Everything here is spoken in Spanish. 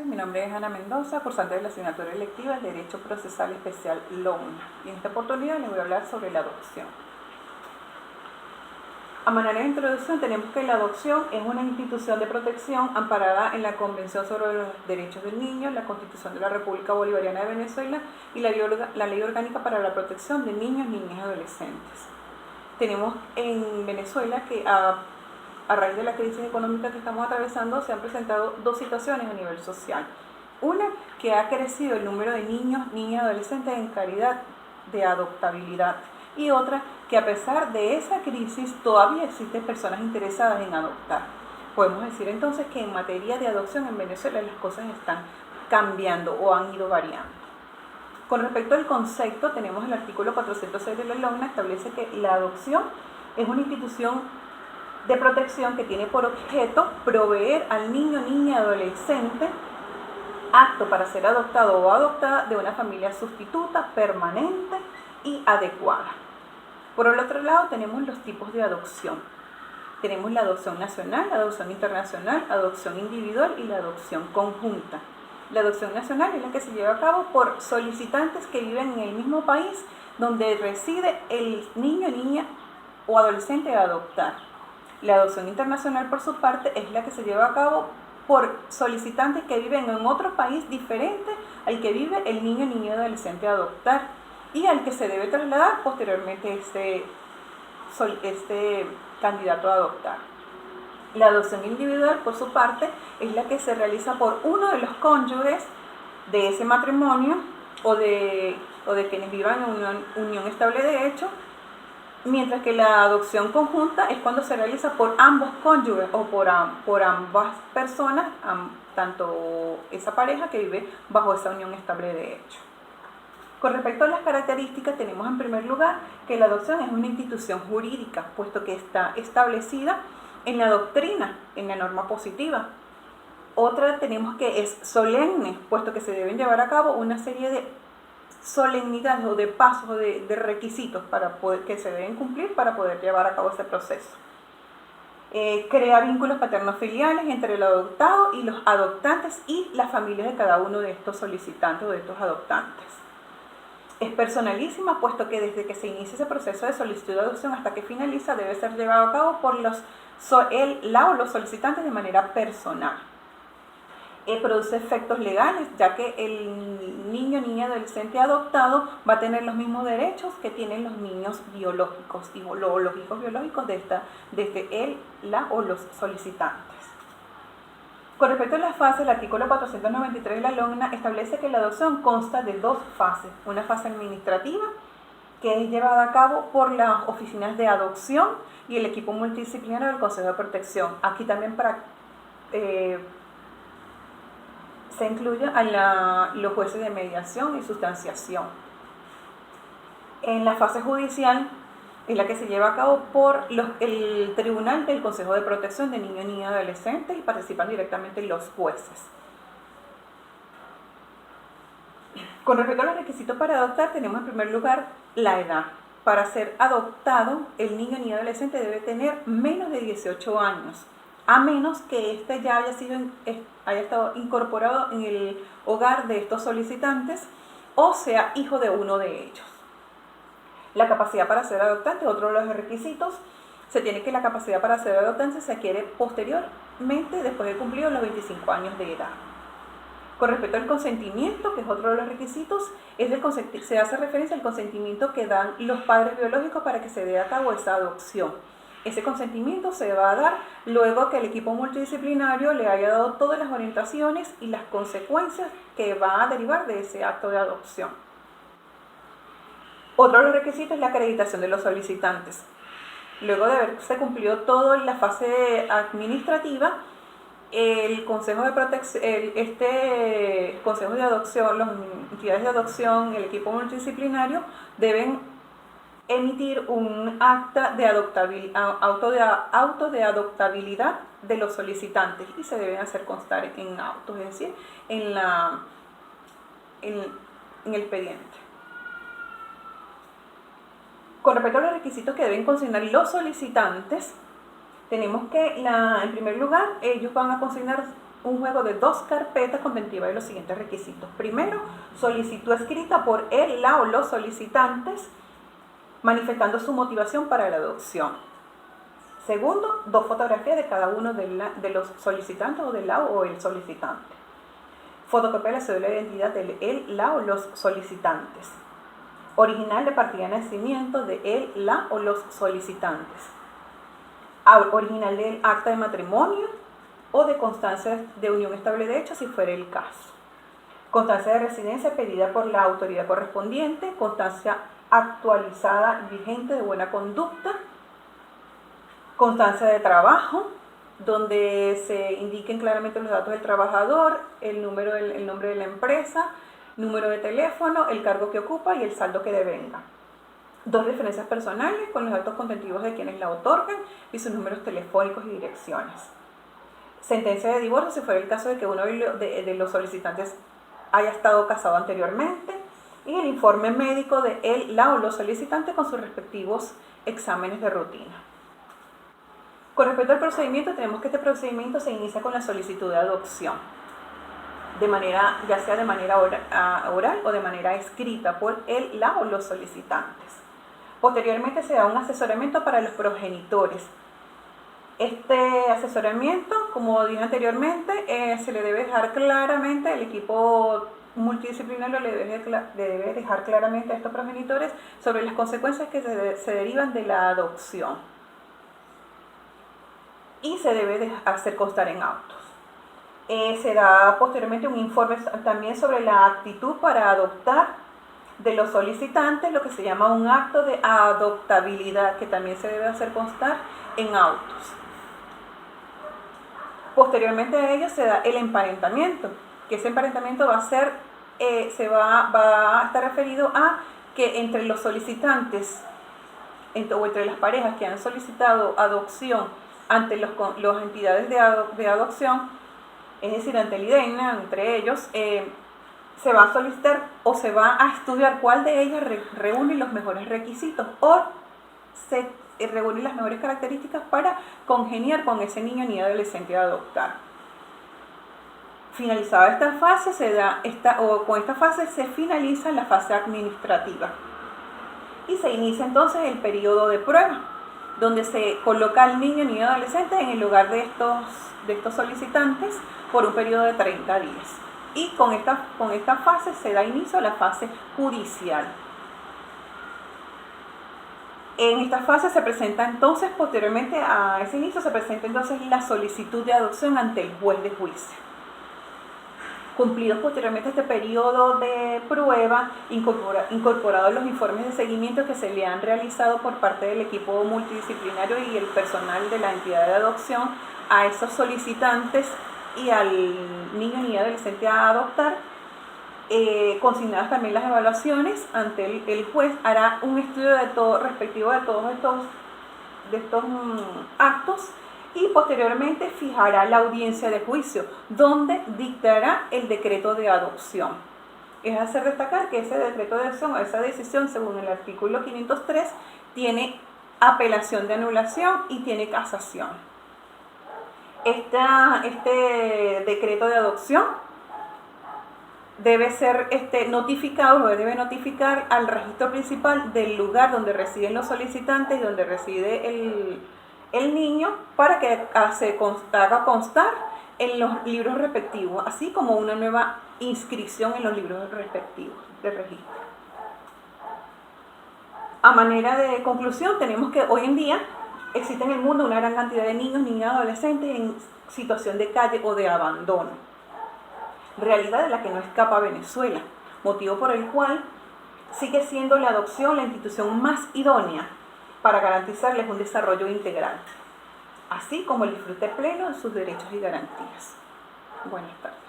Mi nombre es Ana Mendoza, cursante de la asignatura electiva de Derecho Procesal Especial LON. Y en esta oportunidad les voy a hablar sobre la adopción. A manera de introducción, tenemos que la adopción es una institución de protección amparada en la Convención sobre los Derechos del Niño, la Constitución de la República Bolivariana de Venezuela y la Ley Orgánica para la Protección de Niños, Niñas y Adolescentes. Tenemos en Venezuela que a raíz de la crisis económica que estamos atravesando, se han presentado dos situaciones a nivel social. Una, que ha crecido el número de niños, niñas y adolescentes en calidad de adoptabilidad. Y otra, que a pesar de esa crisis, todavía existen personas interesadas en adoptar. Podemos decir entonces que en materia de adopción en Venezuela las cosas están cambiando o han ido variando. Con respecto al concepto, tenemos el artículo 406 de la LONNA, establece que la adopción es una institución de protección que tiene por objeto proveer al niño, niña y adolescente apto para ser adoptado o adoptada de una familia sustituta, permanente y adecuada. Por el otro lado tenemos los tipos de adopción. Tenemos la adopción nacional, la adopción internacional, adopción individual y la adopción conjunta. La adopción nacional es la que se lleva a cabo por solicitantes que viven en el mismo país donde reside el niño, niña o adolescente a adoptar. La adopción internacional, por su parte, es la que se lleva a cabo por solicitantes que viven en otro país diferente al que vive el niño, niña y adolescente a adoptar y al que se debe trasladar posteriormente este candidato a adoptar. La adopción individual, por su parte, es la que se realiza por uno de los cónyuges de ese matrimonio o de quienes vivan en unión estable de hecho, mientras que la adopción conjunta es cuando se realiza por ambos cónyuges o por ambas personas, tanto esa pareja que vive bajo esa unión estable de hecho. Con respecto a las características, tenemos en primer lugar que la adopción es una institución jurídica, puesto que está establecida en la doctrina, en la norma positiva. Otra tenemos que es solemne, puesto que se deben llevar a cabo una serie de solemnidades o de pasos o de requisitos que se deben cumplir para poder llevar a cabo ese proceso. Crea vínculos paterno-filiales entre el adoptado y los adoptantes y las familias de cada uno de estos solicitantes o de estos adoptantes. Es personalísima, puesto que desde que se inicia ese proceso de solicitud de adopción hasta que finaliza debe ser llevado a cabo por los solicitantes de manera personal. Produce efectos legales, ya que el niño, niña, adolescente adoptado va a tener los mismos derechos que tienen los niños biológicos y los hijos biológicos desde él, la o los solicitantes. Con respecto a las fases, el artículo 493 de la LONNA establece que la adopción consta de dos fases. Una fase administrativa, que es llevada a cabo por las oficinas de adopción y el equipo multidisciplinario del Consejo de Protección. Aquí también se incluyen a los jueces de mediación y sustanciación. En la fase judicial es la que se lleva a cabo por el Tribunal del Consejo de Protección de Niños, Niñas y Adolescentes y participan directamente los jueces. Con respecto a los requisitos para adoptar, tenemos en primer lugar la edad. Para ser adoptado, el niño, niña y adolescente debe tener menos de 18 años, a menos que éste ya haya estado incorporado en el hogar de estos solicitantes o sea hijo de uno de ellos. La capacidad para ser adoptante, otro de los requisitos, la capacidad para ser adoptante se adquiere posteriormente después de cumplidos los 25 años de edad. Con respecto al consentimiento, que es otro de los requisitos, se hace referencia al consentimiento que dan los padres biológicos para que se dé a cabo esa adopción. Ese consentimiento se va a dar luego que el equipo multidisciplinario le haya dado todas las orientaciones y las consecuencias que va a derivar de ese acto de adopción. Otro de los requisitos es la acreditación de los solicitantes. Luego de haberse cumplido toda la fase administrativa, el Consejo de Protección, Consejo de Adopción, las entidades de adopción, el equipo multidisciplinario deben emitir un acta de auto de adoptabilidad de los solicitantes y se deben hacer constar en autos, es decir, en el expediente. Con respecto a los requisitos que deben consignar los solicitantes, tenemos que, en primer lugar, ellos van a consignar un juego de 2 carpetas contentiva de los siguientes requisitos. Primero, solicitud escrita por él, la o los solicitantes, manifestando su motivación para la adopción. Segundo, 2 fotografías de cada uno de los solicitantes o del la o el solicitante. Fotocopia de la cédula de identidad de él, la o los solicitantes. Original de partida de nacimiento de él, la o los solicitantes. Original del acta de matrimonio o de constancia de unión estable de hecho si fuera el caso. Constancia de residencia pedida por la autoridad correspondiente, constancia actualizada y vigente de buena conducta, constancia de trabajo, donde se indiquen claramente los datos del trabajador, el nombre de la empresa, número de teléfono, el cargo que ocupa y el saldo que devenga. 2 referencias personales con los datos contentivos de quienes la otorgan y sus números telefónicos y direcciones. Sentencia de divorcio si fuera el caso de que uno de los solicitantes haya estado casado anteriormente, y el informe médico de él, la o los solicitantes con sus respectivos exámenes de rutina. Con respecto al procedimiento, tenemos que este procedimiento se inicia con la solicitud de adopción, ya sea de manera oral o de manera escrita por él, la o los solicitantes. Posteriormente se da un asesoramiento para los progenitores. Este asesoramiento, como dije anteriormente, se le debe dejar claramente, el equipo multidisciplinario le debe dejar claramente a estos progenitores sobre las consecuencias que se derivan de la adopción. Y se debe hacer constar en autos. Se da posteriormente un informe también sobre la actitud para adoptar de los solicitantes, lo que se llama un acto de adoptabilidad, que también se debe hacer constar en autos. Posteriormente a ello se da el emparentamiento, que ese emparentamiento va a estar referido a que entre los solicitantes o entre las parejas que han solicitado adopción ante las entidades de adopción, es decir, ante el IDENA, entre ellos, se va a solicitar o se va a estudiar cuál de ellas reúne los mejores requisitos o se reúne las mejores características para congeniar con ese niño ni adolescente a adoptar. Finalizada esta fase, con esta fase se finaliza la fase administrativa y se inicia entonces el periodo de prueba, donde se coloca al niño ni adolescente en el lugar de estos solicitantes por un periodo de 30 días. Y con esta fase se da inicio a la fase judicial. En esta fase se presenta entonces, posteriormente a ese inicio, se presenta entonces la solicitud de adopción ante el juez de juicio. Cumplidos posteriormente este periodo de prueba, incorporados los informes de seguimiento que se le han realizado por parte del equipo multidisciplinario y el personal de la entidad de adopción a esos solicitantes y al niño ni adolescente a adoptar, consignadas también las evaluaciones ante el juez, hará un estudio respectivo de todos estos actos y posteriormente fijará la audiencia de juicio, donde dictará el decreto de adopción. Es hacer destacar que ese decreto de adopción o esa decisión, según el artículo 503, tiene apelación de anulación y tiene casación. Este decreto de adopción debe ser notificado, o debe notificar al registro principal del lugar donde residen los solicitantes y donde reside el niño, para que se haga constar en los libros respectivos, así como una nueva inscripción en los libros respectivos de registro. A manera de conclusión, tenemos que hoy en día existe en el mundo una gran cantidad de niños, niñas y adolescentes en situación de calle o de abandono, realidad de la que no escapa Venezuela, motivo por el cual sigue siendo la adopción la institución más idónea para garantizarles un desarrollo integral, así como el disfrute pleno de sus derechos y garantías. Buenas tardes.